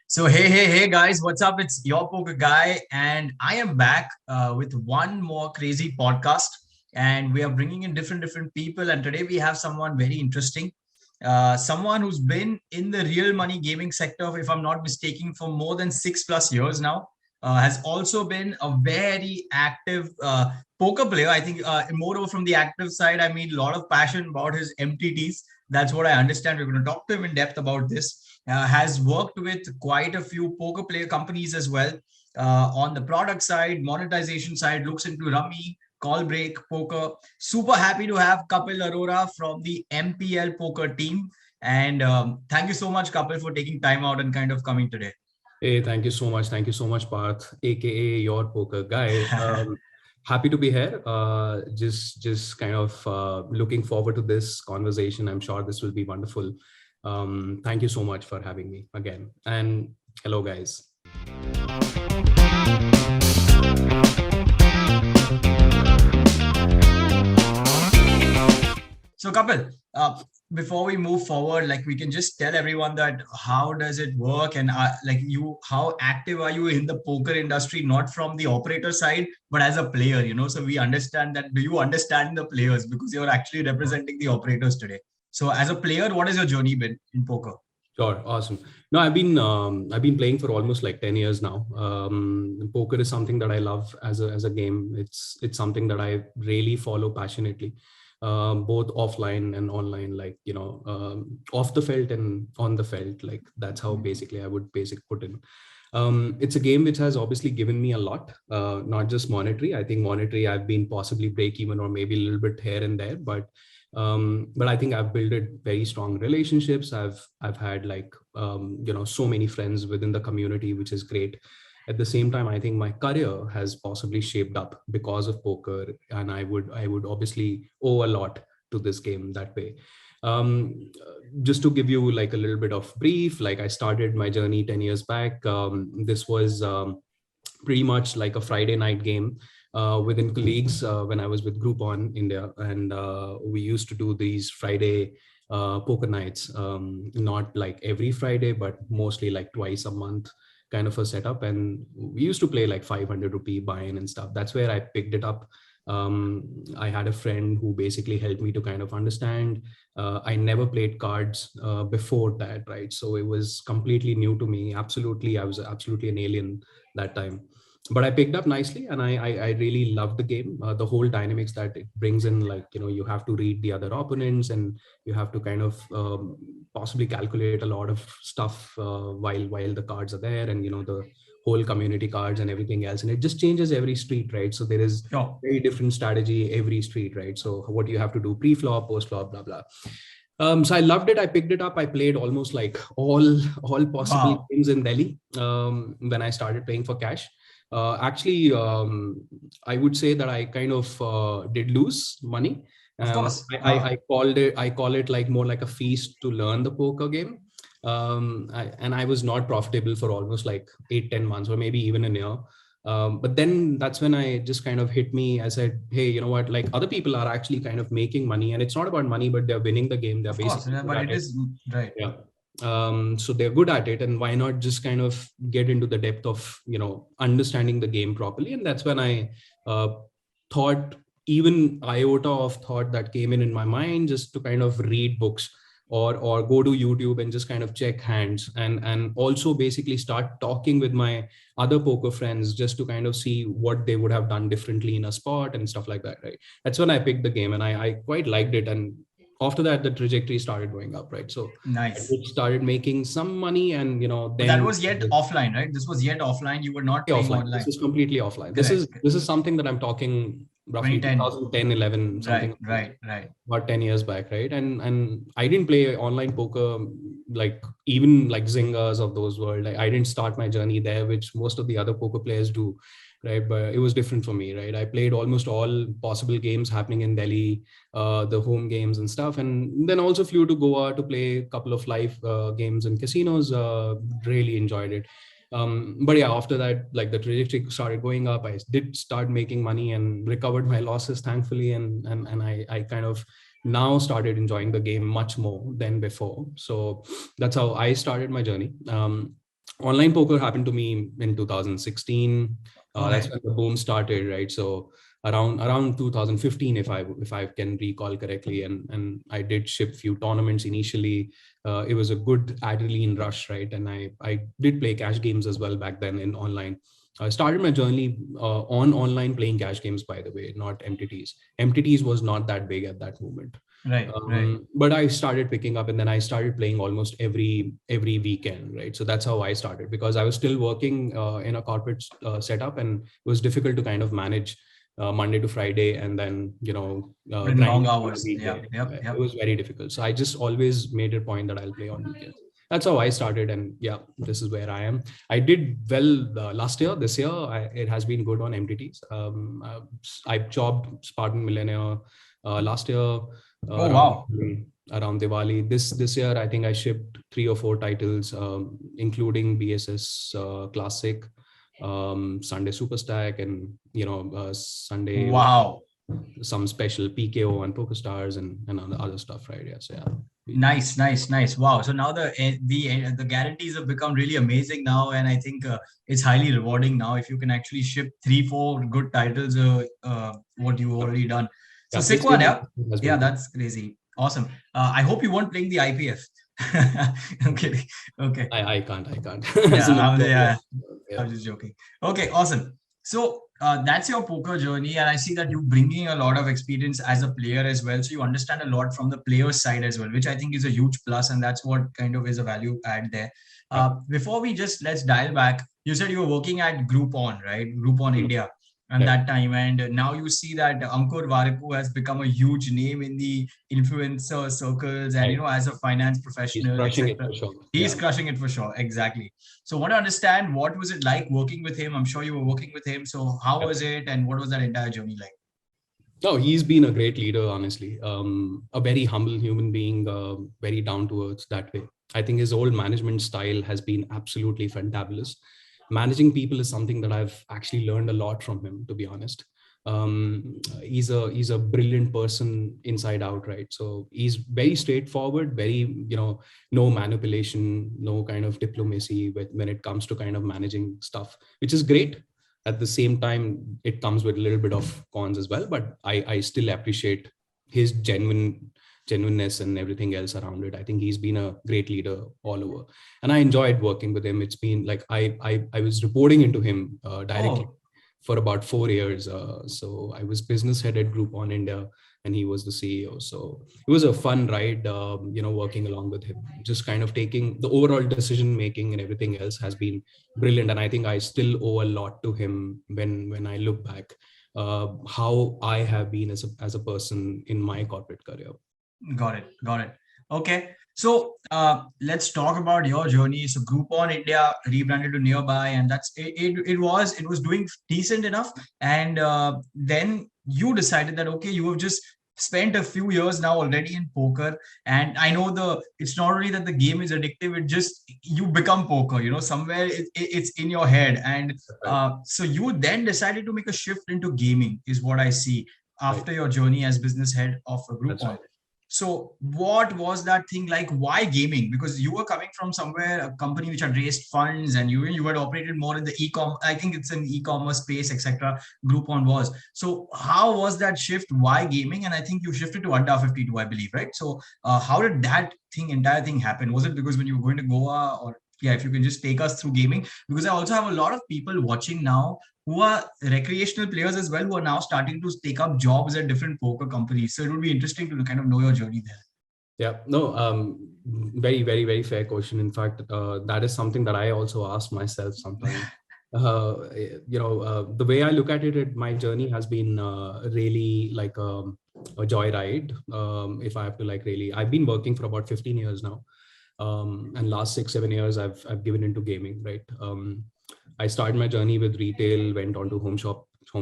So hey guys, what's up? It's your poker guy, and I am back with one more crazy podcast, and we are bringing in different people. And today we have someone very interesting, someone who's been in the real money gaming sector, if I'm not mistaken, for more than 6+ years now. Has also been a very active poker player. I think moreover from the active side, I mean a lot of passion about his MTTs. That's what I understand. We're going to talk to him in depth about this. Has worked with quite a few poker player companies as well. On the product side, monetization side, looks into Rummy, call break, poker. Super happy to have Kapil Arora from the MPL poker team. And thank you so much, Kapil, for taking time out and kind of coming today. Hey, thank you so much. Thank you so much, Parth, aka your poker guy. Happy to be here. Just kind of looking forward to this conversation. I'm sure this will be wonderful. Thank you so much for having me again. And hello, guys. So, Kapil, before we move forward, like we can just tell everyone that how does it work, and how active are you in the poker industry, not from the operator side, but as a player, so we understand that. Do you understand the players, because you're actually representing the operators today? So as a player, what has your journey been in poker? Sure, awesome. No, I've been playing for almost like 10 years now. Poker is something that I love as a game. It's something that I really follow passionately. Both offline and online, like off the felt and on the felt, like that's how basically I would put in. It's a game which has obviously given me a lot, not just monetary. I think monetary I've been possibly break even or maybe a little bit here and there, but I think I've built very strong relationships. I've had like so many friends within the community, which is great. At the same time, I think my career has possibly shaped up because of poker, and I would obviously owe a lot to this game that way. Just to give you like a little bit of brief, like I started my journey 10 years back. This was pretty much like a Friday night game within colleagues when I was with Groupon India, and we used to do these Friday poker nights, not like every Friday, but mostly like twice a month kind of a setup. And we used to play like 500 rupee buy-in and stuff. That's where I picked it up. I had a friend who basically helped me to kind of understand. I never played cards before that, right? So it was completely new to me. I was absolutely an alien that time. But I picked up nicely, and I really loved the game. The whole dynamics that it brings in, like you have to read the other opponents, and you have to kind of possibly calculate a lot of stuff while the cards are there, and the whole community cards and everything else. And it just changes every street, right? So there is very different strategy every street, right? So what you have to do pre-flop, post-flop, blah blah. So I loved it. I picked it up. I played almost like all possible games in Delhi when I started playing for cash. Actually, I would say that I kind of did lose money. Of course. I call it like more like a feast to learn the poker game. And I was not profitable for almost like 8-10 months or maybe even a year. But then that's when I just kind of hit me. I said, hey, you know what, like other people are actually kind of making money, and it's not about money, but they're winning the game. They're basically, but it is right. Yeah. So they're good at it, and why not just kind of get into the depth of understanding the game properly. And that's when I thought, even iota of thought that came in my mind, just to kind of read books or go to YouTube and just kind of check hands, and also basically start talking with my other poker friends just to kind of see what they would have done differently in a spot and stuff like that, right? That's when I picked the game, and I quite liked it. And after that, the trajectory started going up, right? So nice. I started making some money, and then that was yet offline, right? This was yet offline. You were not playing offline. Online. This is completely offline. Correct. This is something that I'm talking roughly 2010, 11, something. Right. About 10 years back, right? And I didn't play online poker like even like Zingers of those world. Like I didn't start my journey there, which most of the other poker players do. Right, but it was different for me, right? I played almost all possible games happening in Delhi, the home games and stuff, and then also flew to Goa to play a couple of live games in casinos. Really enjoyed it. But yeah, after that, like the trajectory started going up. I did start making money and recovered my losses, thankfully, and I kind of now started enjoying the game much more than before. So that's how I started my journey. online poker happened to me in 2016. That's Okay. when the boom started, right? So around 2015, if I can recall correctly, and I did ship few tournaments initially. It was a good adrenaline rush, right? And I did play cash games as well back then in online. I started my journey on online playing cash games, by the way, not MTTs. MTTs was not that big at that moment. Right. Right. But I started picking up, and then I started playing almost every weekend, right? So that's how I started, because I was still working in a corporate setup, and it was difficult to kind of manage Monday to Friday, and then Put in grind long on a hours. weekday. Yep. Yep. It Yep. was very difficult. So I just always made a point that I'll play on weekends. That's how I started, and yeah, this is where I am. I did well last year. This year, it has been good on MTTs. I jobbed Spartan Millionaire last year Oh around wow. around Diwali. This year, I think I shipped 3 or 4 titles, including BSS Classic, Sunday Super Stack, and Sunday Wow. some special PKO and Poker Stars and other stuff, right? Yeah, so yeah. Nice, nice, nice. Wow. So now the guarantees have become really amazing now, and I think it's highly rewarding now if you can actually ship 3, 4 good titles. What you've already done. So Yeah, sick this year one, yeah. has Yeah, been good. that's crazy. Awesome. I hope you weren't playing the IPF. I'm kidding. Okay. I can't. As Yeah. an Yeah. I yeah. was just joking. Okay, awesome. So that's your poker journey, and I see that you're bringing a lot of experience as a player as well. So you understand a lot from the player side as well, which I think is a huge plus, and that's what kind of is a value add there. Yeah. Before we just let's dial back, you said you were working at Groupon, right? Groupon Mm. India, and Right. that time, and now you see that Ankur Warikoo has become a huge name in the influencer circles, and Right. as a finance He's professional, crushing it etc. for sure. He's Yeah. crushing it for sure. Exactly. So, want to understand what was it like working with him? I'm sure you were working with him. So, how Yep. was it, and what was that entire journey like? No, he's been a great leader, honestly. A very humble human being, very down to earth that way. I think his whole management style has been absolutely fantabulous. Managing people is something that I've actually learned a lot from him, to be honest. He's a brilliant person inside out, right? So he's very straightforward, very no manipulation, no kind of diplomacy when it comes to kind of managing stuff, which is great. At the same time, it comes with a little bit of cons as well, but I still appreciate his genuineness and everything else around it. I think he's been a great leader all over, and I enjoyed working with him. It's been like I was reporting into him directly Oh, for about 4 years. So I was business head at Groupon India, and he was the CEO. So it was a fun ride, working along with him. Just kind of taking the overall decision making and everything else has been brilliant. And I think I still owe a lot to him when I look back, how I have been as a person in my corporate career. got it. Got it. Okay. So, let's talk about your journey. So, Groupon India rebranded to Nearby, and it was doing decent enough. And then you decided that okay, you have just spent a few years now already in poker, and I know it's not really that the game is addictive, it just you become poker, somewhere it's in your head. And Right. so you then decided to make a shift into gaming is what I see Right. after your journey as business head of a That's Groupon. right. So what was that thing like? Why gaming? Because you were coming from somewhere, a company which had raised funds, and you had operated more in the e-com. I think it's an e-commerce space, etc. Groupon was. So how was that shift? Why gaming? And I think you shifted to under 52, I believe, right? So how did that entire thing happen? Was it because when you were going to Goa, or yeah, if you can just take us through gaming, because I also have a lot of people watching now who are recreational players as well, who are now starting to take up jobs at different poker companies. So it would be interesting to kind of know your journey there. Yeah, no, very, very, very fair question. In fact, that is something that I also ask myself sometimes. The way I look at it, my journey has been really like a joyride. If I have to like really, I've been working for about 15 years now, and last 6, 7 years I've given into gaming. Right. I started my journey with retail, went on to home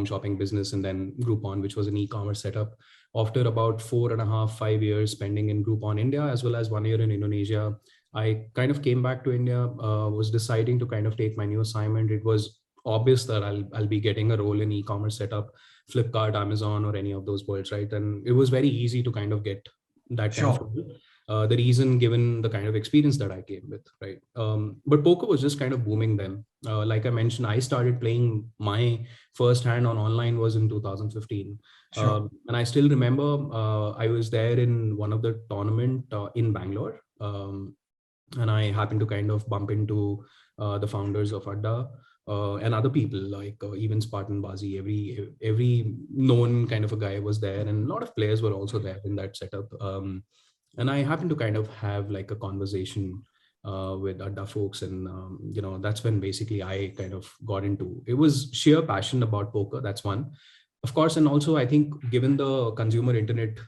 shopping business, and then Groupon, which was an e-commerce setup. After about 4.5, 5 years spending in Groupon India, as well as 1 year in Indonesia, I kind of came back to India, was deciding to kind of take my new assignment. It was obvious that I'll be getting a role in e-commerce setup, Flipkart, Amazon, or any of those worlds, right? And it was very easy to kind of get that kind of Sure. role. The reason, given the kind of experience that I came with, right? But poker was just kind of booming then. Like I mentioned, I started playing my first hand on online was in 2015. Sure. And I still remember I was there in one of the tournament in Bangalore. And I happened to kind of bump into the founders of Adda and other people like even Spartan Bazi. Every known kind of a guy was there, and a lot of players were also there in that setup. And I happened to kind of have like a conversation with Adda folks, and that's when basically I kind of got into. It was sheer passion about poker. That's one, of course, and also I think given the consumer internet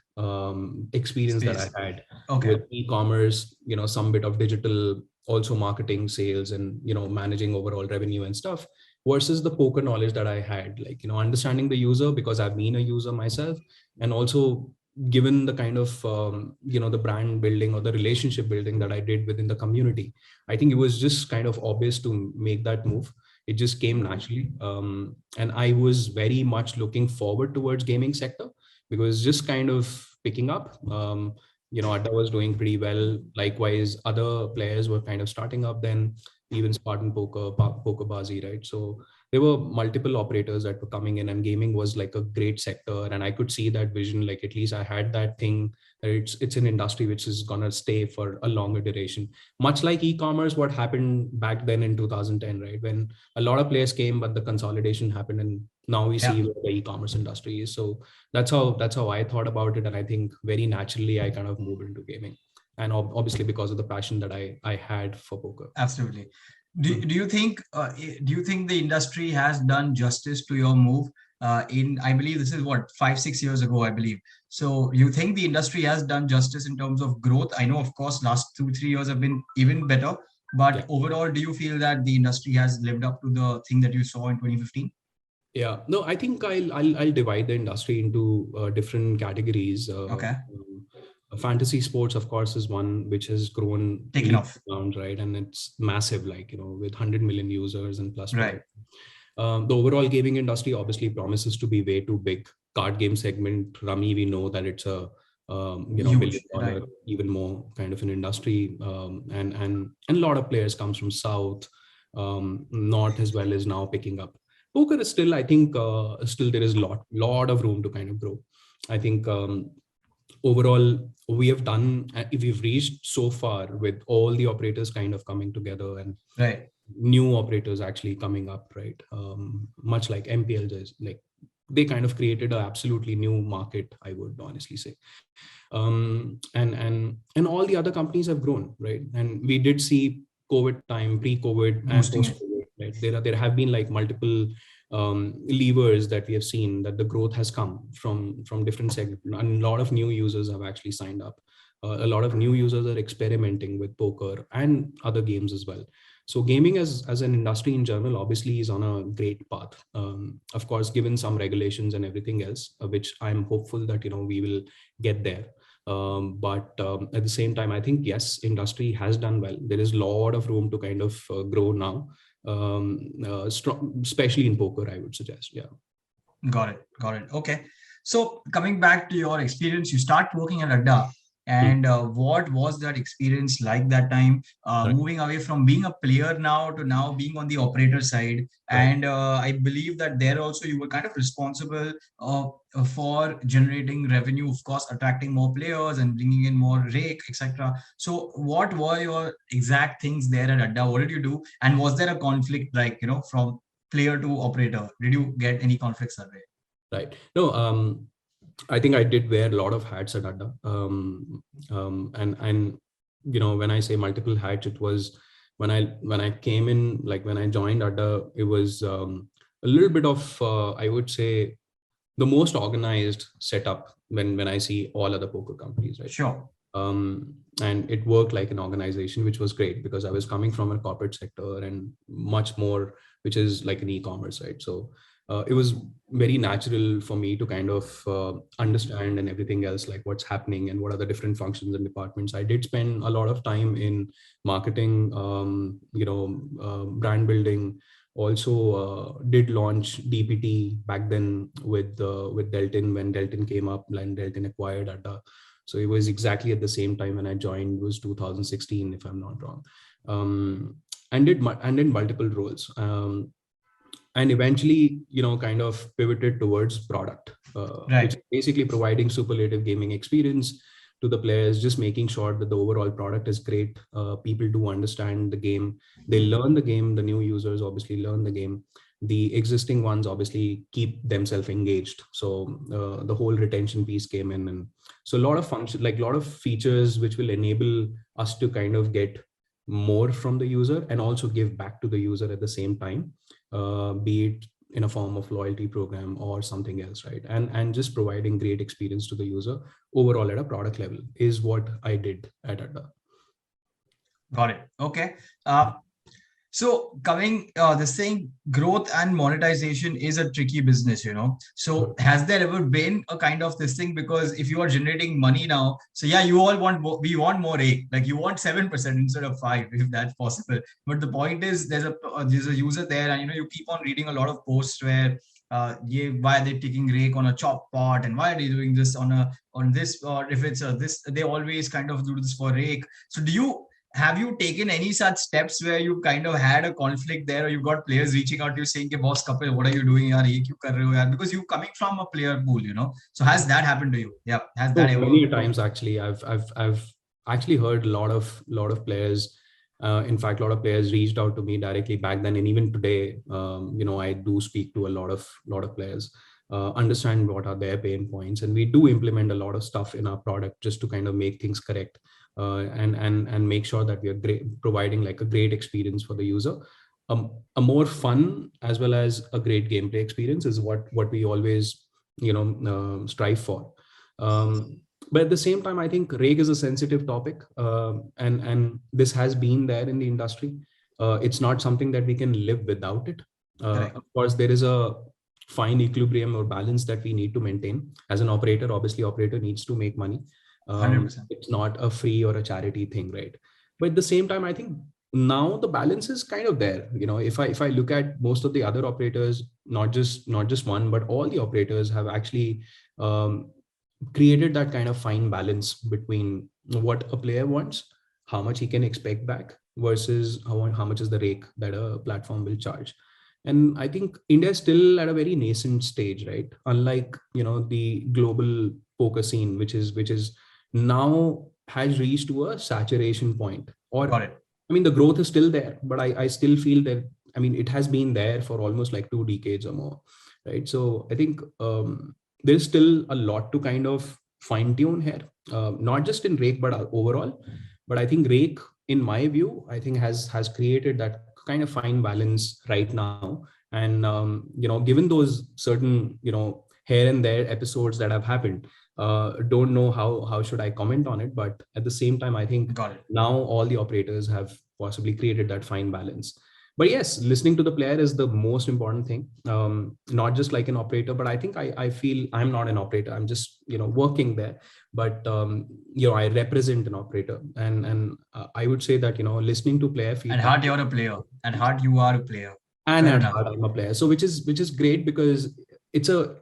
experience that I Space. had Okay. with e-commerce, some bit of digital, also marketing, sales, and managing overall revenue and stuff, versus the poker knowledge that I had, like understanding the user because I've been a user myself, and also given the kind of the brand building or the relationship building that I did within the community, I think it was just kind of obvious to make that move. It just came naturally, and I was very much looking forward towards gaming sector because just kind of picking up. Adda was doing pretty well. Likewise, other players were kind of starting up then, even Spartan Poker, Poker Bazi, right? So there were multiple operators that were coming in, and gaming was like a great sector. And I could see that vision, like at least I had that thing that it's an industry which is gonna stay for a longer duration. Much like e-commerce, what happened back then in 2010, right? When a lot of players came, but the consolidation happened, and now we Yeah. see where the e-commerce industry is. So that's how I thought about it, and I think very naturally I kind of moved into gaming, and obviously because of the passion that I had for poker. Absolutely. Do, Mhm. do you think do you think the industry has done justice to your move? In I believe this is what 5-6 years ago, I believe. So you think the industry has done justice in terms of growth? I know, of course, last 2-3 years have been even better, Yeah. but overall, do you feel that the industry has lived up to the thing that you saw in 2015? Yeah, no, I think I'll divide the industry into different categories. Okay, Fantasy sports, of course, is one which has grown taken leaps off. and bounds, right? And it's massive, like with 100 million users and plus Right. whatever. The overall gaming industry obviously promises to be way too big. Card game segment, Rummy, we know that it's a billion Huge. Right. dollar, even more kind of an industry, and a lot of players comes from south, north as well is now picking up. Poker is still, I think, still there is lot of room to kind of grow. I think overall we have done, we've reached so far with all the operators kind of coming together and Right. new operators actually coming up, right? Much like MPL does, like they kind of created an absolutely new market, I would honestly say. And all the other companies have grown, right? And we did see COVID time, pre-COVID and Boosting it. post-COVID, right? There have been like multiple levers that we have seen that the growth has come from different segments, and a lot of new users have actually signed up. A lot of new users are experimenting with poker and other games as well. So gaming as an industry in general obviously is on a great path. Of course, given some regulations and everything else, which I'm hopeful that we will get there. But at the same time, I think yes, industry has done well. There is a lot of room to kind of grow now, especially in poker, I would suggest. Yeah. Got it. Got it. Okay. So coming back to your experience, you start working at Adda, Hmm. and what was that experience like that time? Right. Moving away from being a player now to now being on the operator side, Right. and I believe that there also you were kind of responsible for generating revenue, of course, attracting more players and bringing in more rake, etc. So, what were your exact things there at Adda? What did you do? And was there a conflict, like from player to operator? Did you get any conflicts that way? Right. No, I think I did wear a lot of hats at Adda. And when I say multiple hats, it was when I came in, like when I joined Adda, it was a little bit of I would say the most organized setup when I see all other poker companies, right? Sure. And it worked like an organization, which was great because I was coming from a corporate sector and much more, which is like an e-commerce, right? So it was very natural for me to kind of understand and everything else, like what's happening and what are the different functions and departments. I did spend a lot of time in marketing, brand building. Also did launch DPT back then with Deltin when Deltin came up and Deltin acquired Adda. So it was exactly at the same time when I joined, was 2016, if I'm not wrong. And did multiple roles. And eventually, kind of pivoted towards product, which Right. is basically providing superlative gaming experience to the players, just making sure that the overall product is great. People do understand the game. They learn the game. The new users obviously learn the game. The existing ones obviously keep themselves engaged. So the whole retention piece came in. And so a lot of function, like a lot of features which will enable us to kind of get more from the user and also give back to the user at the same time, be it in a form of loyalty program or something else, right? And just providing great experience to the user overall at a product level is what I did at Adda. Got it. Okay. So coming this thing, growth and monetization is a tricky business, So has there ever been a kind of this thing? Because if you are generating money now, so yeah, you all want we want more A, like you want 7% instead of 5, if that's possible. But the point is, there's a user there, and you keep on reading a lot of posts where why are they taking rake on a chop pot, and why are they doing this on this, or if it's this, they always kind of do this for rake. So have you taken any such steps where you kind of had a conflict there, or you got players reaching out to you saying, boss Kapil, what are you doing yaar? Ye kyun kar rahe ho yaar? Because you coming from a player pool, So has that happened to you? Yeah. Has So that ever? many times actually, I've actually heard a lot of players. In fact, a lot of players reached out to me directly back then, and even today, I do speak to a lot of players, understand what are their pain points, and we do implement a lot of stuff in our product just to kind of make things correct, and make sure that we are providing like a great experience for the user. A more fun as well as a great gameplay experience is what we always strive for. But at the same time, I think rake is a sensitive topic, and this has been there in the industry. It's not something that we can live without it. Of course, there is a fine equilibrium or balance that we need to maintain as an operator. Obviously, operator needs to make money. 100%. It's not a free or a charity thing, right? But at the same time, I think now the balance is kind of there. If I look at most of the other operators, not just one, but all the operators have actually created that kind of fine balance between what a player wants, how much he can expect back, versus how much is the rake that a platform will charge. And I think India is still at a very nascent stage, right? Unlike the global poker scene, which is now has reached to a saturation point. Or Got it. I mean, the growth is still there, but I still feel that, I mean, it has been there for almost like 2 decades or more, right? So I think there's still a lot to kind of fine tune here, not just in rake, but overall. But I think rake, in my view, I think has created that kind of fine balance right now. And given those certain here and there episodes that have happened, don't know how should I comment on it, but at the same time, I think now all the operators have possibly created that fine balance. But yes, listening to the player is the most important thing, not just like an operator. But I think I feel I'm not an operator, I'm just working there. But I represent an operator, and I would say that listening to player feedback. And heart, you're a player, and heart, you are a player. And at heart, I'm a player. So which is great, because it's a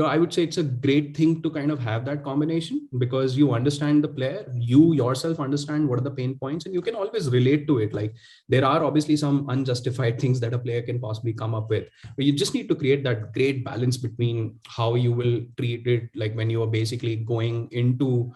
I would say it's a great thing to kind of have that combination, because you understand the player, you yourself understand what are the pain points, and you can always relate to it. Like, there are obviously some unjustified things that a player can possibly come up with, but you just need to create that great balance between how you will treat it, like when you are basically going into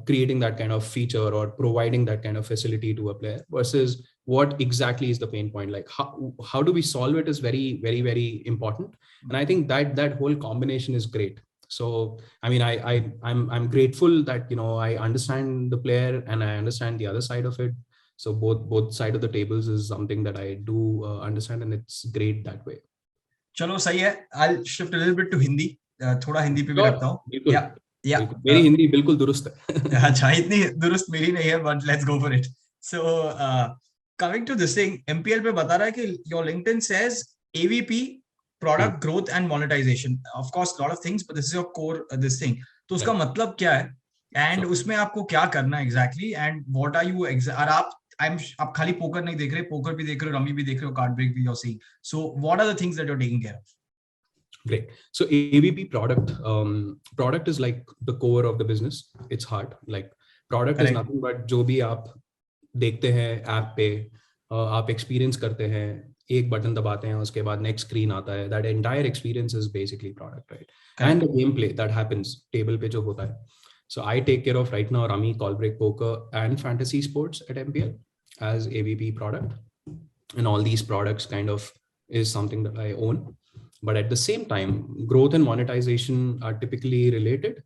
creating that kind of feature or providing that kind of facility to a player, versus what exactly is the pain point. Like, how do we solve it is very, very, very important. And I think that whole combination is great. So I mean, I'm grateful that I understand the player and I understand the other side of it. So both side of the tables is something that I do understand, and it's great that way. चलो सही है. I'll shift a little bit to Hindi. थोड़ा हिंदी पे भी रखता हूँ. Yeah. मेरी हिंदी बिल्कुल दुरुस्त है. अच्छा, इतनी दुरुस्त मेरी नहीं है, but let's go for it. So coming to this thing, MPL पे बता रहा है कि your LinkedIn says AVP Product Growth and Monetization. Of course, a lot of things, but this is your core this thing. तो उसका मतलब क्या है? And उसमें आपको क्या करना है exactly? And what are you और आप खाली पोकर नहीं देख रहे, पोकर भी देख रहे हो, रमी भी देख रहे हो, कार्ड ब्रेक भी you're seeing. So what are the things that you're taking care of? Great. So AVP product is like the core of the business. It's hard. Like product is Correct. nothing but जो भी आप देखते हैं app पे, आप experience करते हैं, एक बटन दबाते हैं, उसके बाद नेक्स्ट स्क्रीन आता है. That entire experience is basically product, right? And the game play that happens table पे जो होता है. So I take care of right now Rummy, Callbreak, Poker, and Fantasy Sports at MPL as AVP product, and all these products kind of is something that I own. But at the same time, growth and monetization are typically related.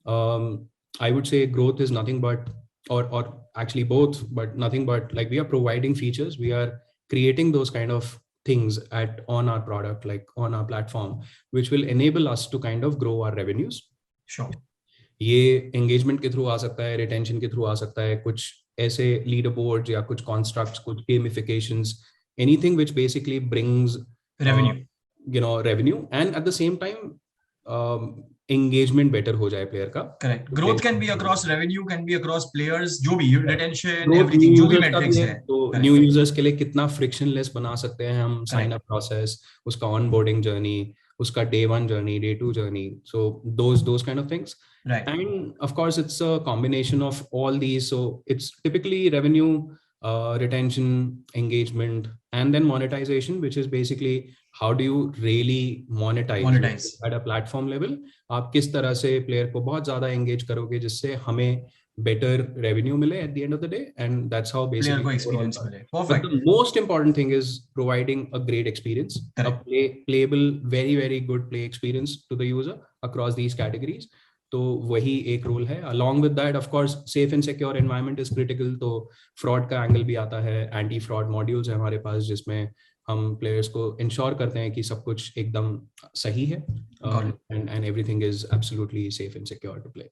I would say growth is nothing but, or actually both, but nothing but like we are providing features, we are creating those kind of things on our product, like on our platform, which will enable us to kind of grow our revenues. Sure. ये engagement के through आ सकता है, retention के through आ सकता है, कुछ ऐसे leader board या कुछ कॉन्स्ट्रक्ट्स, कुछ gamifications, anything which basically brings revenue and at the same time engagement better हो जाए प्लेयर का. Correct. Growth can be across revenue, can be across players, जो भी retention, Growth, everything, जो भी metrics है. तो न्यू यूजर्स के लिए कितना फ्रिक्शनलेस बना सकते हैं हम साइन अप प्रोसेस, उसका ऑनबोर्डिंग जर्नी, उसका day 1 journey, day 2 journey, so those kind of things. Right. And of course it's a combination of all these, so it's typically revenue, retention, engagement, and then monetization, which is basically how do you really monetize at a platform level. आप किस तरह से player को बहुत ज्यादा engage करोगे जिससे हमें better revenue मिले at the end of the day, and that's how basically player को experience मिले. Perfect. But the most important thing is providing a great experience. Correct. A playable, very very good play experience to the user across these categories. तो वही एक role है. Along with that, of course, safe and secure environment is critical. तो fraud का angle भी आता है. Anti fraud modules है हमारे पास जिसमें हम प्लेयर्स को इंश्योर करते हैं कि सब कुछ एकदम सही है, and everything is absolutely safe and secure to play.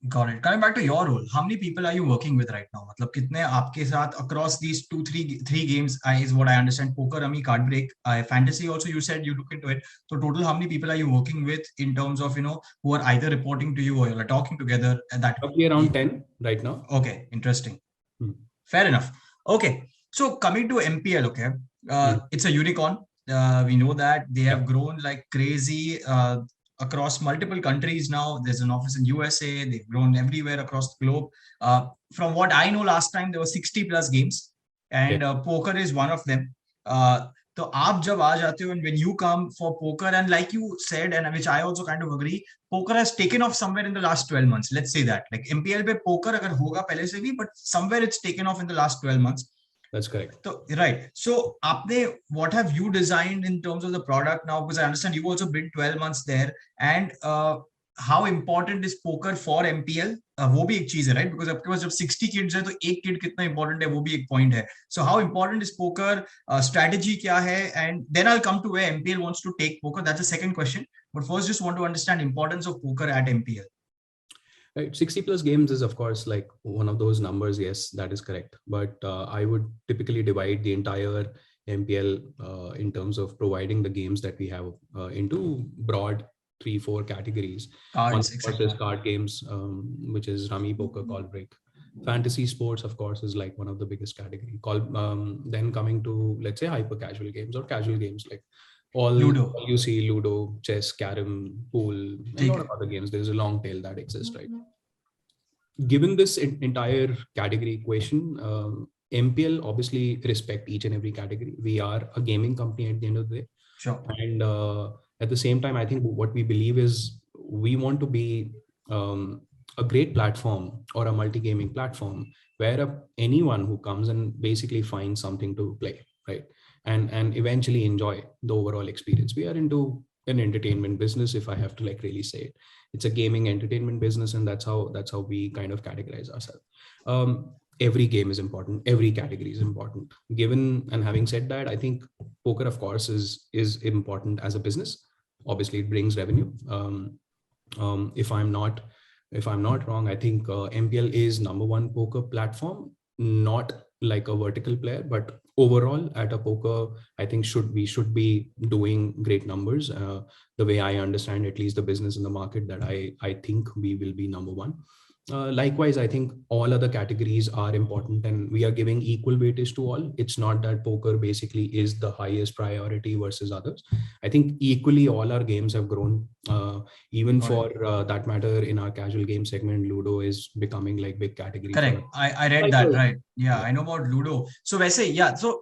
Got it. Coming back to your role, how many people are you working with right now? मतलब कितने आपके साथ across these three games is what I understand. Poker, Rummy, Card Break, Fantasy also you said you look into it. So total, how many people are you working with in terms of, who are either reporting to you or you're talking together? That probably around 10 right now. Okay, interesting. Fair enough. Okay, so coming to MPL, okay, it's a unicorn. We know that they have grown like crazy. Across multiple countries now. There's an office in USA. They've grown everywhere across the globe. From what I know, last time there were 60 plus games, and poker is one of them. So आप जब आ जाते हो, and when you come for poker, and like you said, and which I also kind of agree, poker has taken off somewhere in the last 12 months. Let's say that, like MPL पे poker अगर होगा पहले से भी, but somewhere it's taken off in the last 12 months. That's correct. So, right. So, what have you designed in terms of the product now? Because I understand you've also been 12 months there. And how important is poker for MPL? वो भी एक चीज है, right? Because आपके पास जब 60 kids है, तो एक kid कितना important है, वो भी एक point है. So, how important is poker? Strategy क्या है? And then I'll come to where MPL wants to take poker. That's the second question. But first, just want to understand importance of poker at MPL. Right, 60 plus games is of course like one of those numbers. Yes, that is correct. But I would typically divide the entire MPL in terms of providing the games that we have into broad 3-4 categories. Cards, one is card games, which is Rummy, Poker, Call Break. Fantasy sports, of course, is like one of the biggest category. Then coming to, let's say, hyper casual games or casual games like Ludo. You see Ludo, chess, carom, pool, and a lot of other games. There's a long tail that exists, right? Given this entire category equation, MPL obviously respect each and every category. We are a gaming company at the end of the day. Sure. And at the same time, I think what we believe is we want to be a great platform or a multi-gaming platform where anyone who comes and basically finds something to play, right? And eventually enjoy the overall experience. We are into an entertainment business, if I have to like really say it. It's a gaming entertainment business, and that's how we kind of categorize ourselves. Every game is important. Every category is important. Given and having said that, I think poker, of course, is important as a business. Obviously, it brings revenue. If I'm not wrong, I think MPL is #1 poker platform, not like a vertical player, but overall at a poker, I think we should be doing great numbers. The way I understand at least the business in the market, that I think we will be #1. Likewise, I think all other categories are important and we are giving equal weightage to all. It's not that poker basically is the highest priority versus others. I think equally all our games have grown. Even for that matter, in our casual game segment, Ludo is becoming like big category for Correct. us. I read Like that, right? Yeah, I know about Ludo. So वैसे, yeah. So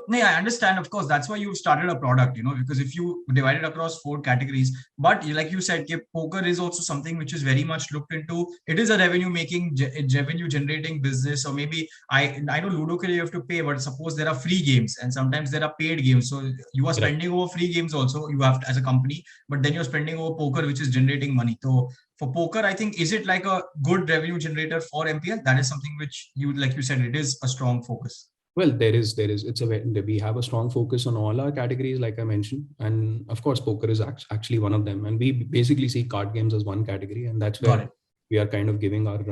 no, I understand. Of course, that's why you started a product, because if you divide it across 4 categories, but like you said, poker is also something which is very much looked into. It is a revenue generating business. So maybe I know Ludo you have to pay, but suppose there are free games and sometimes there are paid games. So you are Correct. spending over free games also. You have to, as a company, but then you're spending over poker, which is generating money. So for poker, I think, is it like a good revenue generator for MPL? That is something which like you said, it is a strong focus. Well, we have a strong focus on all our categories, like I mentioned, and of course, poker is actually one of them. And we basically see card games as one category, and that's Got where it. we are kind of giving our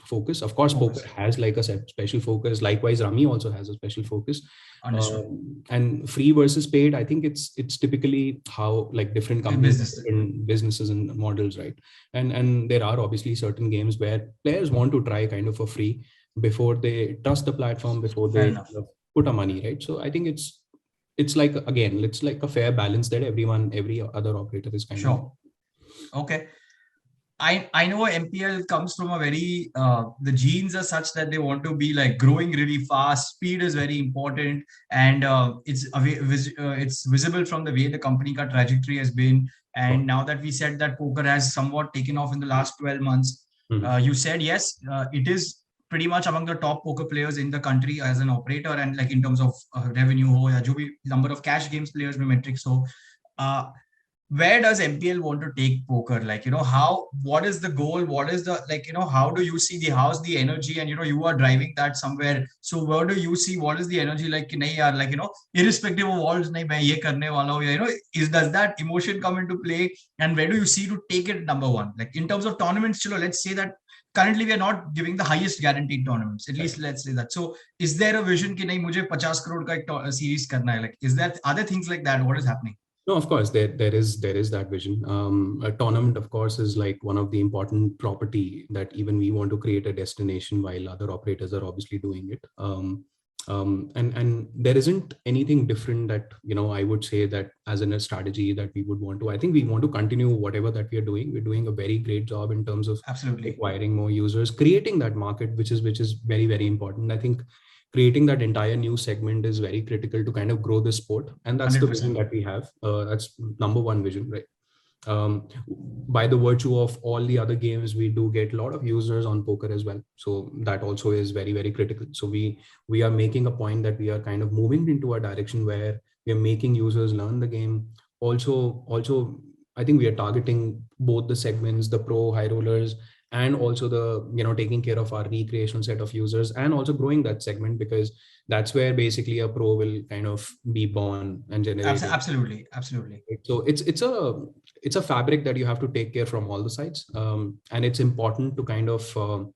focus. Of course, poker Focus. has like a special focus. Likewise, Rummy also has a special focus. Understood. And free versus paid, I think it's typically how like different In companies, business. different businesses and models, right? And there are obviously certain games where players want to try kind of for free before they trust the platform, before Fair they enough. put a money, right? So I think it's like, again, it's like a fair balance that every other operator is kind of. Sure. Okay. I know MPL comes from a very the genes are such that they want to be like growing really fast. Speed is very important, and it's visible from the way the company ka trajectory has been. And now that we said that poker has somewhat taken off in the last 12 months, you said yes, it is pretty much among the top poker players in the country as an operator, and like in terms of revenue ho ya jo bhi number of cash games players में metrics. So where does MPL want to take poker? Like, what is the goal? What is the, like, how do you see how's the energy? And, you are driving that somewhere. So where do you see, what is the energy like, nahi yaar, like, irrespective of all, nahi, main ye karne wala hu, does that emotion come into play? And where do you see to take it number one? Like in terms of tournaments, let's say that currently we are not giving the highest guaranteed tournaments. At least let's say that. So is there a vision ki nahi, mujhe 50 crore ka ek series karna hai? Like, is there other things like that? What is happening? No, of course, there is that vision. A tournament, of course, is like one of the important property that even we want to create a destination while other operators are obviously doing it. And there isn't anything different that I would say that as in a strategy that we would want to. I think we want to continue whatever that we are doing. We're doing a very great job in terms of Absolutely acquiring more users, creating that market, which is very, very important. I think creating that entire new segment is very critical to kind of grow the sport, and that's 100%. the vision that we have. That's number one vision, right? By the virtue of all the other games, we do get a lot of users on poker as well, so that also is very, very critical. So we are making a point that we are kind of moving into a direction where we are making users learn the game. Also I think we are targeting both the segments, the pro, high rollers, and also the taking care of our recreational set of users, and also growing that segment, because that's where basically a pro will kind of be born and generate. Absolutely. So it's a fabric that you have to take care from all the sides, and it's important to kind of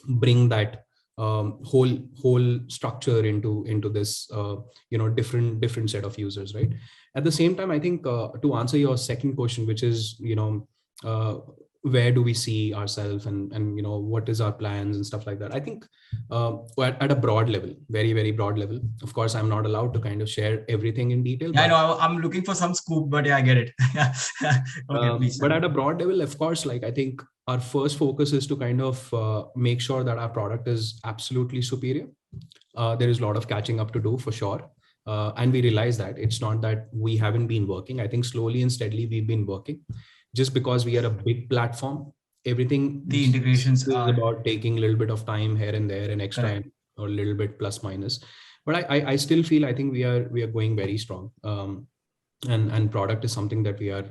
bring that whole structure into this different set of users, right? At the same time, I think to answer your second question, which is uh, where do we see ourselves, and what is our plans and stuff like that, I think at a broad level, very, very broad level. Of course, I'm not allowed to kind of share everything in detail. Yeah, I know. I'm looking for some scoop, but yeah, I get it. Okay, please. But at a broad level, of course, like I think our first focus is to kind of make sure that our product is absolutely superior. There is a lot of catching up to do for sure. And we realize that it's not that we haven't been working. I think slowly and steadily we've been working. Just because we are a big platform, everything The integrations is are about taking a little bit of time here and there and extra, correct. or a little bit plus minus. But I still feel, I think we are going very strong. And product is something that we are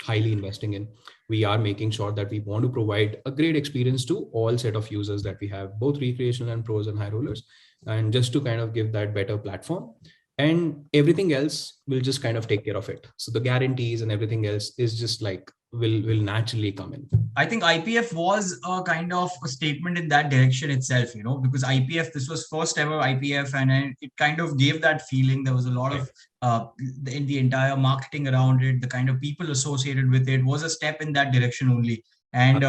highly investing in. We are making sure that we want to provide a great experience to all set of users that we have, both recreational and pros and high rollers, and just to kind of give that better platform, and everything else will just kind of take care of it. So the guarantees and everything else is just like will naturally come in. I think IPF was a kind of a statement in that direction itself, because IPF, this was first ever IPF, and it kind of gave that feeling. There was a lot of in the entire marketing around it, the kind of people associated with it was a step in that direction only. And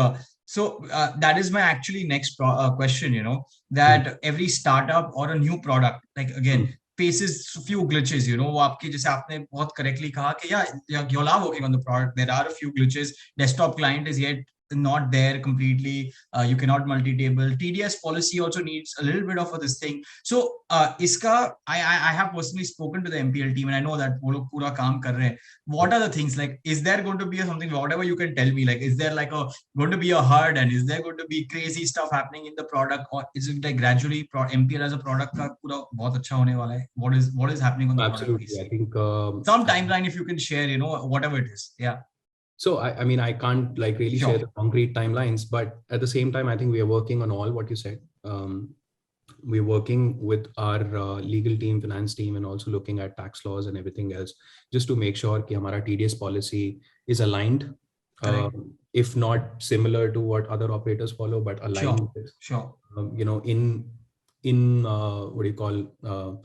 So that is my actually next question, that every startup or a new product, like again, faces few glitches, वो आपके जैसे आपने बहुत correctly कहा कि you're now working on the product. There are a few glitches. Desktop client is yet not there completely. You cannot multi-table. TDS policy also needs a little bit of this thing. So iska, I have personally spoken to the MPL team and I know that वो लोग पूरा काम कर रहे हैं. What are the things like? Is there going to be something? Whatever you can tell me. Like, is there like going to be a hard and is there going to be crazy stuff happening in the product or is it like gradually MPL as a product का पूरा बहुत अच्छा होने वाला है? What is happening on the product Absolutely. piece? I think Some timeline if you can share, whatever it is. Yeah. So I mean, I can't like really share the concrete timelines, but at the same time, I think we are working on all what you said. We're working with our legal team, finance team, and also looking at tax laws and everything else, just to make sure that our TDS policy is aligned, if not similar to what other operators follow, but aligned with, in what do you call,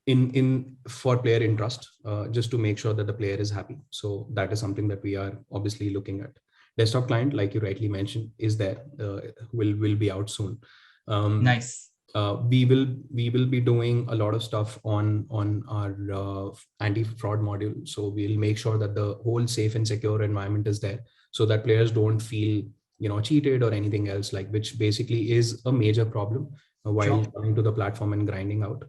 in for player interest, just to make sure that the player is happy. So that is something that we are obviously looking at. Desktop client, like you rightly mentioned, is there, will be out soon. Nice. We will be doing a lot of stuff on our anti-fraud module. So we'll make sure that the whole safe and secure environment is there, so that players don't feel cheated or anything else, like, which basically is a major problem while coming to the platform and grinding out.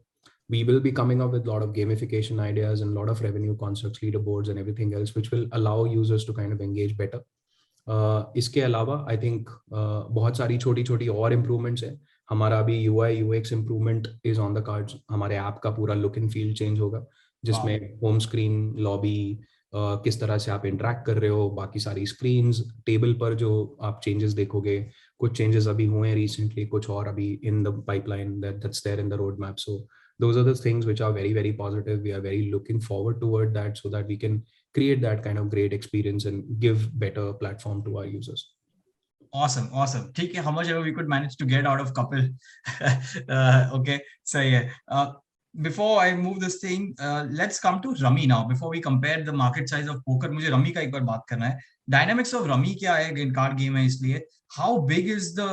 We will be coming up with a lot of gamification ideas and a lot of revenue concepts, leaderboards and everything else, which will allow users to kind of engage better. इसके अलावा I think बहुत सारी छोटी छोटी और improvements है. हमारा अभी UI UX improvement is on the cards. हमारे ऐप का पूरा लुक एंड फील चेंज होगा, जिसमें होम स्क्रीन, लॉबी, किस तरह से आप इंटरेक्ट कर रहे हो, बाकी सारी स्क्रीन्स, टेबल पर जो आप चेंजेस देखोगे, कुछ चेंजेस अभी हुए हैं रिसेंटली, कुछ और अभी in the pipeline that's there in the road map. So those are the things which are very, very positive. We are very looking forward toward that, so that we can create that kind of great experience and give better platform to our users. Awesome. ठीक है, how much ever we could manage to get out of Kapil. Okay, so yeah. Before I move this thing, let's come to Rummy now. Before we compare the market size of poker, मुझे Rummy का एक बार बात करना है. Dynamics of Rummy क्या है? Card game है, इसलिए how big is the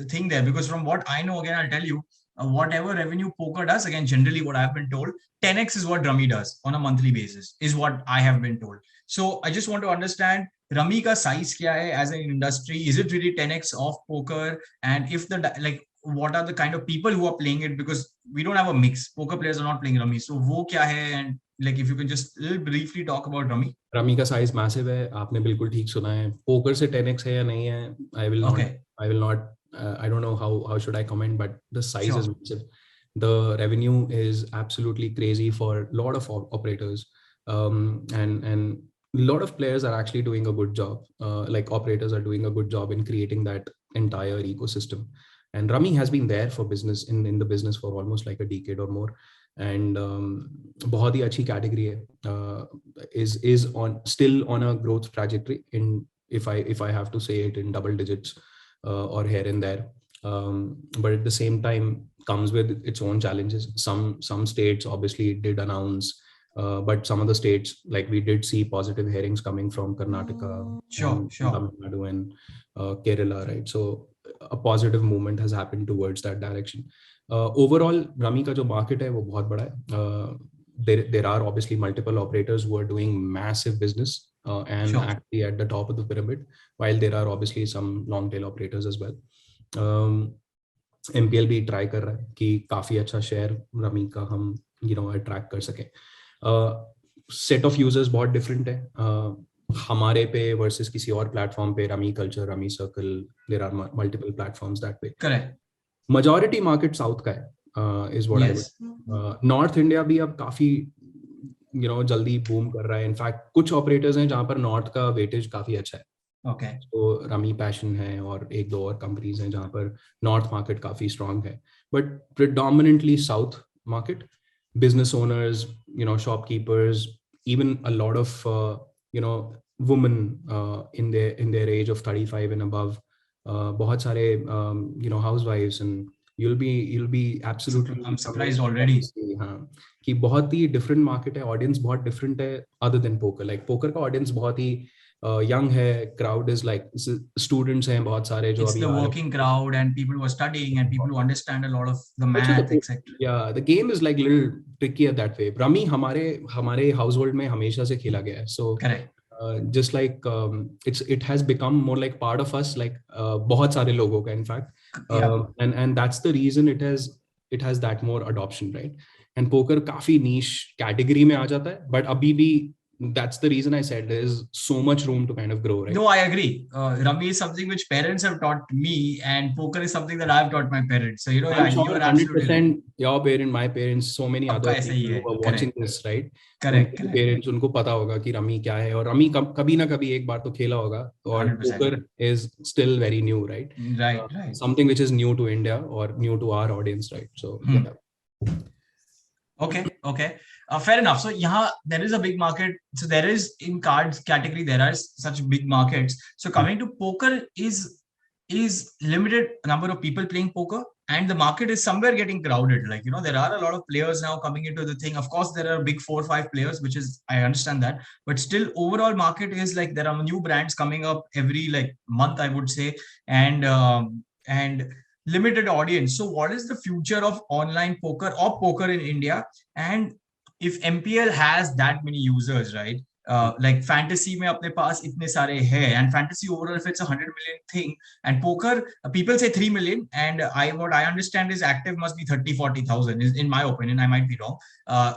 thing there? Because from what I know, again I'll tell you, whatever revenue poker does, again generally what I've been told, 10x is what Rummy does on a monthly basis, is what I have been told. So I just want to understand Rummy का size क्या है as an industry? Is it really 10x of poker? And if the what are the kind of people who are playing it? Because we don't have a mix. Poker players are not playing Rummy. So वो क्या है? And like if you can just briefly talk about Rummy. Rummy का size massive है. आपने बिल्कुल ठीक सुना है. Poker से 10x है या नहीं है? I will not. I don't know how should I comment, but the size is massive. The revenue is absolutely crazy for a lot of operators, and a lot of players are actually doing a good job. Like operators are doing a good job in creating that entire ecosystem. And Rummy has been there for business in the business for almost like a decade or more. And बहुत ही अच्छी category है. Is still on a growth trajectory. If I have to say it, in double digits. Or here and there, but at the same time comes with its own challenges. Some states obviously did announce, but some of the states, like we did see positive hearings coming from Karnataka, Tamil Nadu and Kerala, right? So a positive movement has happened towards that direction. Overall, Rummy का जो market है वो बहुत बड़ा है. There are obviously multiple operators who are doing massive business. And actually at the top of the pyramid, while there are obviously some long tail operators as well. MPL भी try कर रहा है कि काफी अच्छा share Rummy का हम attract कर सके. Set of users बहुत different है. हमारे पे versus किसी और platform पे, Rummy culture, Rummy circle, there are multiple platforms that way. Correct. Majority market south का है, is what I would. North India भी अब काफी जल्दी बूम कर रहा है. इनफैक्ट कुछ ऑपरेटर्स हैं जहां पर नॉर्थ का वेटेज काफी अच्छा है. ओके. तो रमी पैशन है और एक दो और कंपनीज हैं जहां पर नॉर्थ मार्केट काफी स्ट्रांग है. But predominantly south market, business owners, shopkeepers, even a lot of women in their age of 35 and above, बहुत सारे हाउसवाइफ्स, and you'll be absolutely. I'm surprised already. हाँ, कि बहुत ही different market है, audience बहुत different है other than poker. Like poker का audience बहुत ही young hai, crowd is like students hain bahut sare jo It's abhi the aa rahe working crowd and people who are studying and people who understand a lot of the also math, etc. the game is like little trickier that way. Rummy हमारे household में हमेशा से खेला गया है, so Correct. just like it has become more like part of us, like बहुत सारे लोगों का in fact, Yeah. and that's the reason it has that more adoption, right? And poker काफी niche category में आ जाता है, but अभी भी that's the reason I said there is so much room to kind of grow, right? No, I agree. Rummy is something which parents have taught me, and poker is something that I've taught my parents. So, I'm yeah, sure you are absolutely right. 100% your parent, my parents, so many पक्का other ऐसा ही people है. who are watching Correct. this, right? Correct. उनके Correct. Parents उनको पता होगा कि rummy क्या है, और रमी कभी ना कभी एक बार तो खेला होगा, और 100%. poker is still very new, right? Right. Right. Something which is new to India or new to our audience, right? So yeah. Okay. Okay. Fair enough. So, yeah, there is a big market. So, there is in cards category, there are such big markets. So, coming to poker is limited number of people playing poker, and the market is somewhere getting crowded. Like, there are a lot of players now coming into the thing. Of course, there are big 4 or 5 players, which is, I understand that, but still overall market is like there are new brands coming up every like month, I would say, and limited audience. So what is the future of online poker or poker in India? And if MPL has that many users, right? Like fantasy mein apne paas itne sare hai, and fantasy overall, if it's 100 million thing, and poker, people say 3 million, and what I understand is active must be 30-40,000, is in my opinion. I might be wrong,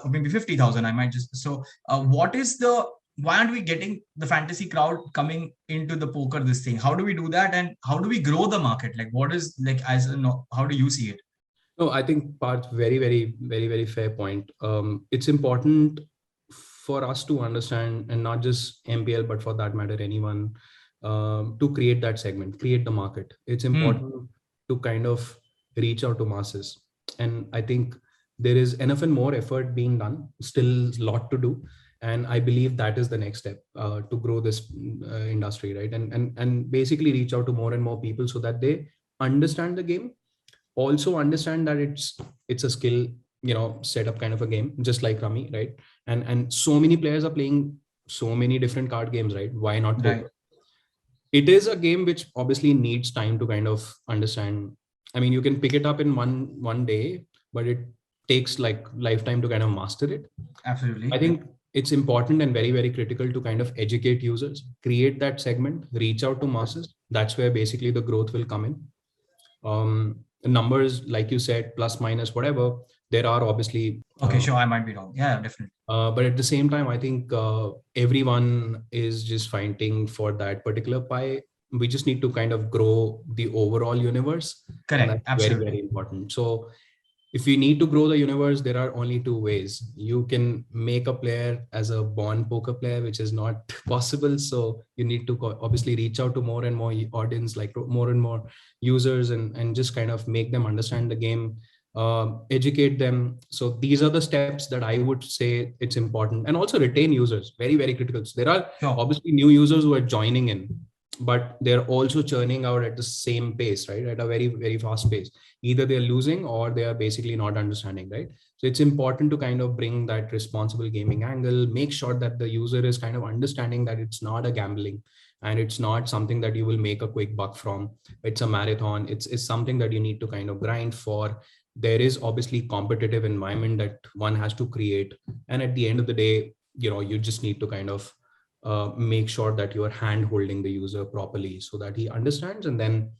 maybe 50,000, I might just. So what is the, why aren't we getting the fantasy crowd coming into the poker, this thing? How do we do that, and how do we grow the market? Like, what is, like, how do you see it? No, I think Parth, very, very, very, very fair point. It's important for us to understand, and not just MPL, but for that matter, anyone, to create that segment, create the market. It's important to kind of reach out to masses. And I think there is enough and more effort being done, still a lot to do. And I believe that is the next step to grow this industry, right? And basically reach out to more and more people so that they understand the game, also understand that it's a skill, setup kind of a game, just like Rummy, right? And so many players are playing so many different card games, right? Why not poker? Right. It is a game which obviously needs time to kind of understand. I mean, you can pick it up in one day, but it takes like lifetime to kind of master it. Absolutely. I think it's important and very, very critical to kind of educate users, create that segment, reach out to masses. That's where basically the growth will come in. Numbers, like you said, plus minus whatever, there are obviously okay, sure, I might be wrong, yeah, definitely, but at the same time, I think everyone is just fighting for that particular pie. We just need to kind of grow the overall universe. Correct. And that's absolutely very, very important. So if we need to grow the universe, there are only two ways. You can make a player as a born poker player, which is not possible. So you need to obviously reach out to more and more audience, like more and more users, and just kind of make them understand the game, educate them. So these are the steps that I would say it's important. And also retain users, very, very critical. So there are obviously new users who are joining in, but they're also churning out at the same pace, right? At a very, very fast pace. Either they're losing or they are basically not understanding, right? So it's important to kind of bring that responsible gaming angle, make sure that the user is kind of understanding that it's not a gambling and it's not something that you will make a quick buck from. It's a marathon. It's something that you need to kind of grind for. There is obviously competitive environment that one has to create. And at the end of the day, you just need to kind of make sure that you are hand holding the user properly so that he understands. And then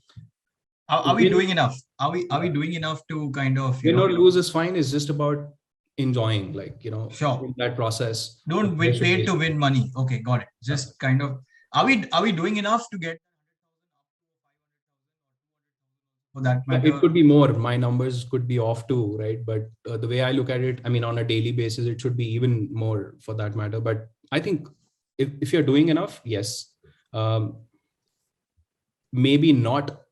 are we doing enough? Are we doing enough to kind of win or lose is fine. It's just about enjoying, like, sure, in that process. Don't pay to win money. Okay, got it. Just kind of, are we doing enough to get for that matter? It could be more. My numbers could be off too, right? But the way I look at it, I mean, on a daily basis, it should be even more for that matter. But I think if you're doing enough, yes, maybe not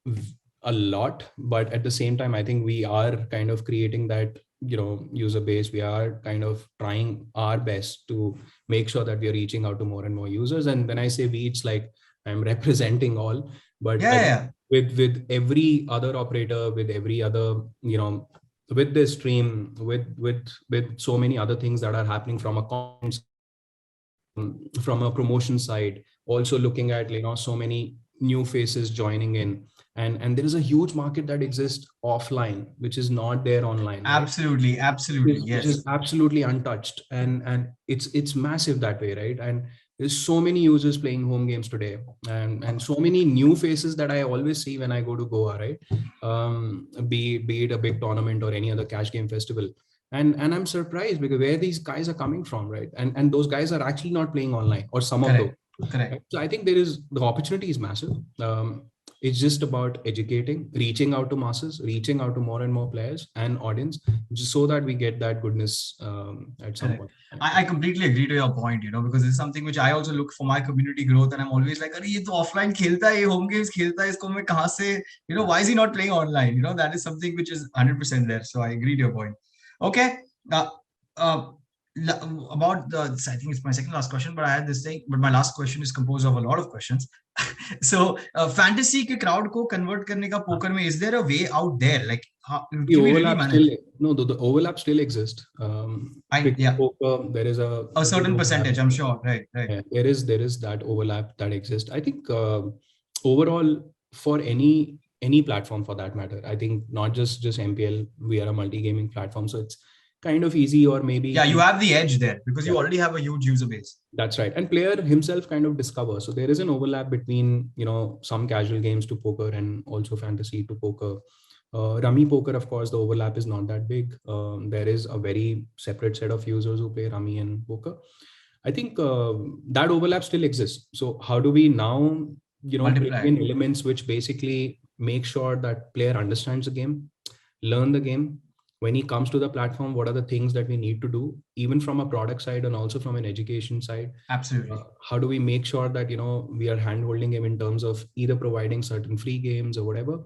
a lot, but at the same time, I think we are kind of creating that, user base. We are kind of trying our best to make sure that we are reaching out to more and more users. And when I say we, it's like I'm representing all, but with every other operator, with every other, with this stream, with so many other things that are happening from a content, from a promotion side, also looking at so many new faces joining in, and there is a huge market that exists offline which is not there online, right? Absolutely, absolutely, Which is yes. absolutely untouched, and it's massive that way, right? And there's so many users playing home games today, and so many new faces that I always see when I go to Goa, right? Be it a big tournament or any other cash game festival, and I'm surprised because where these guys are coming from, right? And those guys are actually not playing online, or some of those. Correct, correct. Right? So I think the opportunity is massive. It's just about educating, reaching out to masses, reaching out to more and more players and audience, just so that we get that goodness at some Correct. point. I completely agree to your point, because it's something which I also look for my community growth, and I'm always like, "Arey, ye to offline khelta hai, ye home games khelta hai, isko main kahan se, why is he not playing online?" That is something which is 100% there. So I agree to your point. Okay. Uh, uh, about I think it's my second last question, but I had this thing, but my last question is composed of a lot of questions. So fantasy के crowd को convert करने का poker में, is there a way out there? Like, The can we really overlap manage? the overlap still exists. Yeah, Poker, there is a a good certain overlap. percentage, I'm sure. Right, right. Yeah, there is that overlap that exists. I think overall, for any platform for that matter, I think not just MPL, we are a multi-gaming platform, so it's kind of easy, or maybe Yeah, you have the edge there because you yeah, already have a huge user base. that's right. And player himself kind of discovers. So there is an overlap between some casual games to poker and also fantasy to poker. Rummy poker, of course, the overlap is not that big. There is a very separate set of users who play Rummy and poker. I think that overlap still exists. So how do we now, bring Multiply. in elements which basically make sure that player understands the game, learn the game. When he comes to the platform, what are the things that we need to do, even from a product side and also from an education side? Absolutely. How do we make sure that we are handholding him in terms of either providing certain free games or whatever?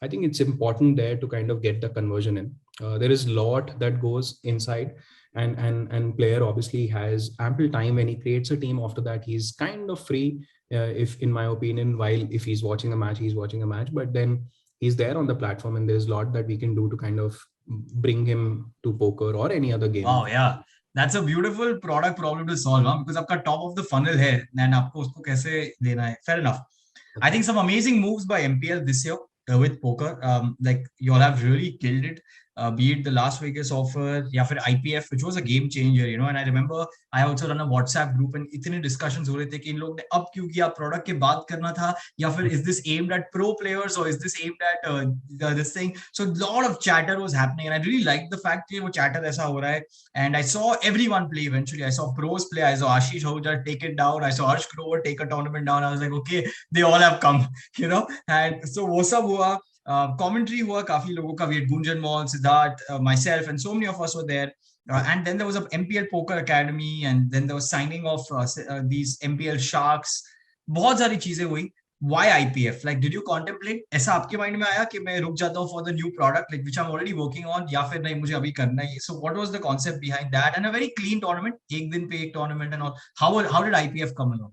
I think it's important there to kind of get the conversion in. There is a lot that goes inside, and player obviously has ample time. When he creates a team, after that he's kind of free, if in my opinion, while if he's watching a match, he's watching a match, but then he's there on the platform, and there's a lot that we can do to kind of bring him to poker or any other game. Wow, yeah. That's a beautiful product problem to solve, huh? Because आपका top of the funnel है and आपको उसको कैसे देना है. Fair enough. I think some amazing moves by MPL this year with poker. Like you all have really killed it. Be it the Las Vegas offer, या फिर IPF, which was a game changer, And I remember I also run a WhatsApp group, and इतने discussions हो रहे थे कि इन लोग ने अब क्यों किया, product के बाद करना था, या फिर is this aimed at pro players or is this aimed at this thing? So a lot of chatter was happening, and I really liked the fact कि वो chatter ऐसा हो रहा है. And I saw everyone play eventually. I saw pros play. I saw Ashish Ahuja take it down. I saw Harsh Grover take a tournament down. I was like, okay, they all have come, And so वो सब हुआ. Commentary हुआ काफी लोगों का. We had Gunjan Mall, Siddharth, myself, and so many of us were there. And then there was a MPL Poker Academy, and then there was signing of these MPL Sharks. बहुत सारी चीजें हुई. Why IPF? Like, did you contemplate? ऐसा आपके mind में आया कि मैं रुक जाता हूँ for the new product, like which I'm already working on, या फिर नहीं मुझे अभी करना है? So what was the concept behind that? And a very clean tournament, एक दिन पे एक tournament and all. How did IPF come along?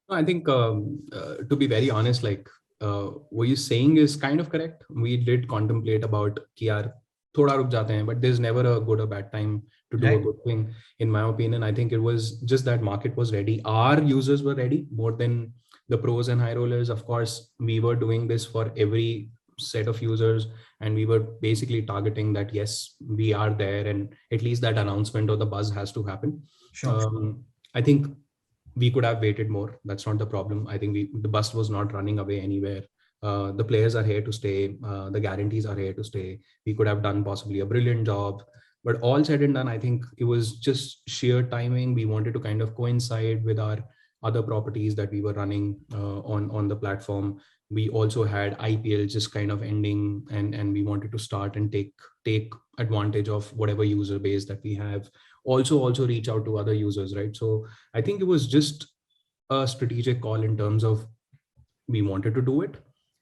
I think to be very honest, like what you're saying is kind of correct. We did contemplate about कि यार थोड़ा रुक जाते हैं, but there's never a good or bad time to do a good thing. In my opinion, I think it was just that market was ready. Our users were ready more than the pros and high rollers. Of course, we were doing this for every set of users, and we were basically targeting that, yes, we are there, and at least that announcement or the buzz has to happen. Sure. I think we could have waited more. That's not the problem. I think the bus was not running away anywhere. The players are here to stay. The guarantees are here to stay. We could have done possibly a brilliant job, but all said and done, I think it was just sheer timing. We wanted to kind of coincide with our other properties that we were running on the platform. We also had IPL just kind of ending, and we wanted to start and take advantage of whatever user base that we have. Also reach out to other users, right? So I think it was just a strategic call in terms of we wanted to do it.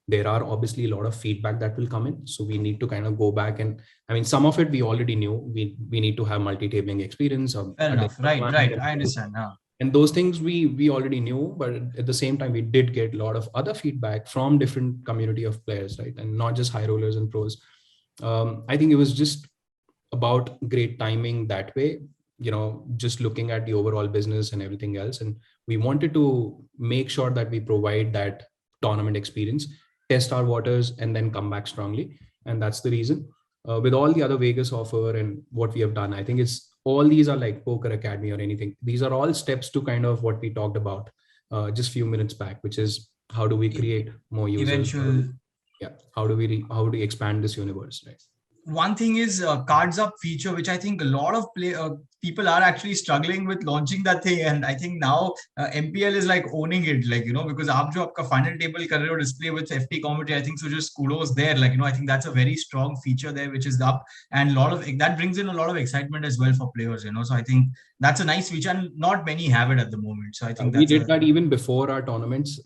There are obviously a lot of feedback that will come in, so we need to kind of go back, and I mean, some of it we already knew. We need to have multi-tabling experience. Fair enough. Right. I understand now. And those things we already knew, but at the same time, we did get a lot of other feedback from different community of players, right? And not just high rollers and pros. I think it was just about great timing that way. just looking at the overall business and everything else. And we wanted to make sure that we provide that tournament experience, test our waters, and then come back strongly. And that's the reason. With all the other Vegas offer and what we have done, I think it's all these are like Poker Academy or anything. These are all steps to kind of what we talked about just few minutes back, which is how do we create more users? Eventual. How do we expand this universe, right? One thing is cards up feature, which I think a lot of people are actually struggling with launching that thing. And I think now MPL is like owning it, like, because आप जो आपका final table कर रहे हो display with FT commentary, I think so just kudos there. Like, I think that's a very strong feature there, which is up, and a lot of that brings in a lot of excitement as well for players, So I think that's a nice feature, and not many have it at the moment. So I think we did that even before our tournaments.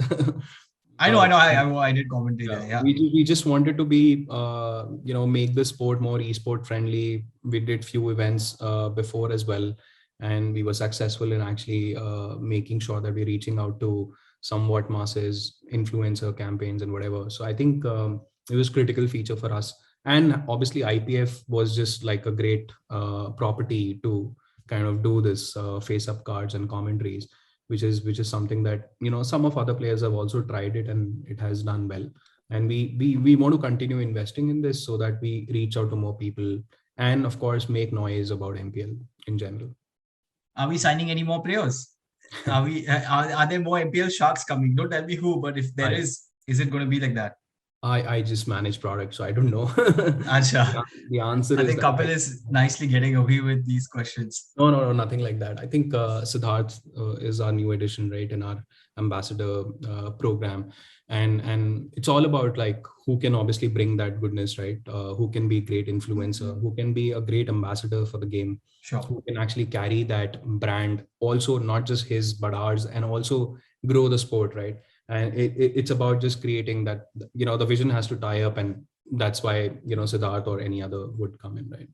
I know. I did commentary there. Yeah. We just wanted to be, make the sport more esport friendly. We did few events before as well, and we were successful in actually making sure that we're reaching out to somewhat masses, influencer campaigns and whatever. So I think it was critical feature for us. And obviously IPF was just like a great property to kind of do this face up cards and commentaries, which is something that some of other players have also tried it and it has done well. And we want to continue investing in this so that we reach out to more people and of course make noise about MPL in general. Are we signing any more players? Are there more MPL sharks coming? Don't tell me who, but if there is it going to be like that? I just manage products, so I don't know. Achha. The answer I think Kapil is nicely getting away with these questions. No, nothing like that. I think Siddharth is our new addition, right, in our ambassador program, and it's all about like who can obviously bring that goodness, right? Who can be a great influencer, who can be a great ambassador for the game, sure, who can actually carry that brand, also not just his but ours, and also grow the sport, right? And it's about just creating that, the vision has to tie up, and that's why, Siddharth or any other would come in, right?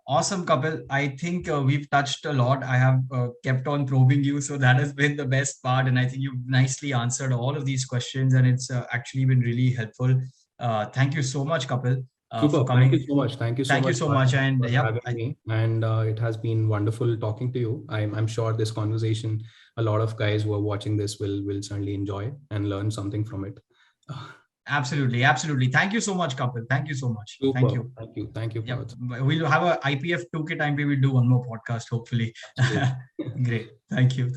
Awesome, Kapil. I think we've touched a lot. I have kept on probing you, so that has been the best part. And I think you've nicely answered all of these questions, and it's actually been really helpful. Thank you so much, Kapil. Super. Thank you so much. Thank you so much. And having me. And it has been wonderful talking to you. I'm sure this conversation, a lot of guys who are watching this will certainly enjoy and learn something from it. Absolutely. Thank you so much, Kapil. Thank you so much. Super. Thank you. Yep. We'll have a IPF 2K time. We will do one more podcast, hopefully. Great. Thank you.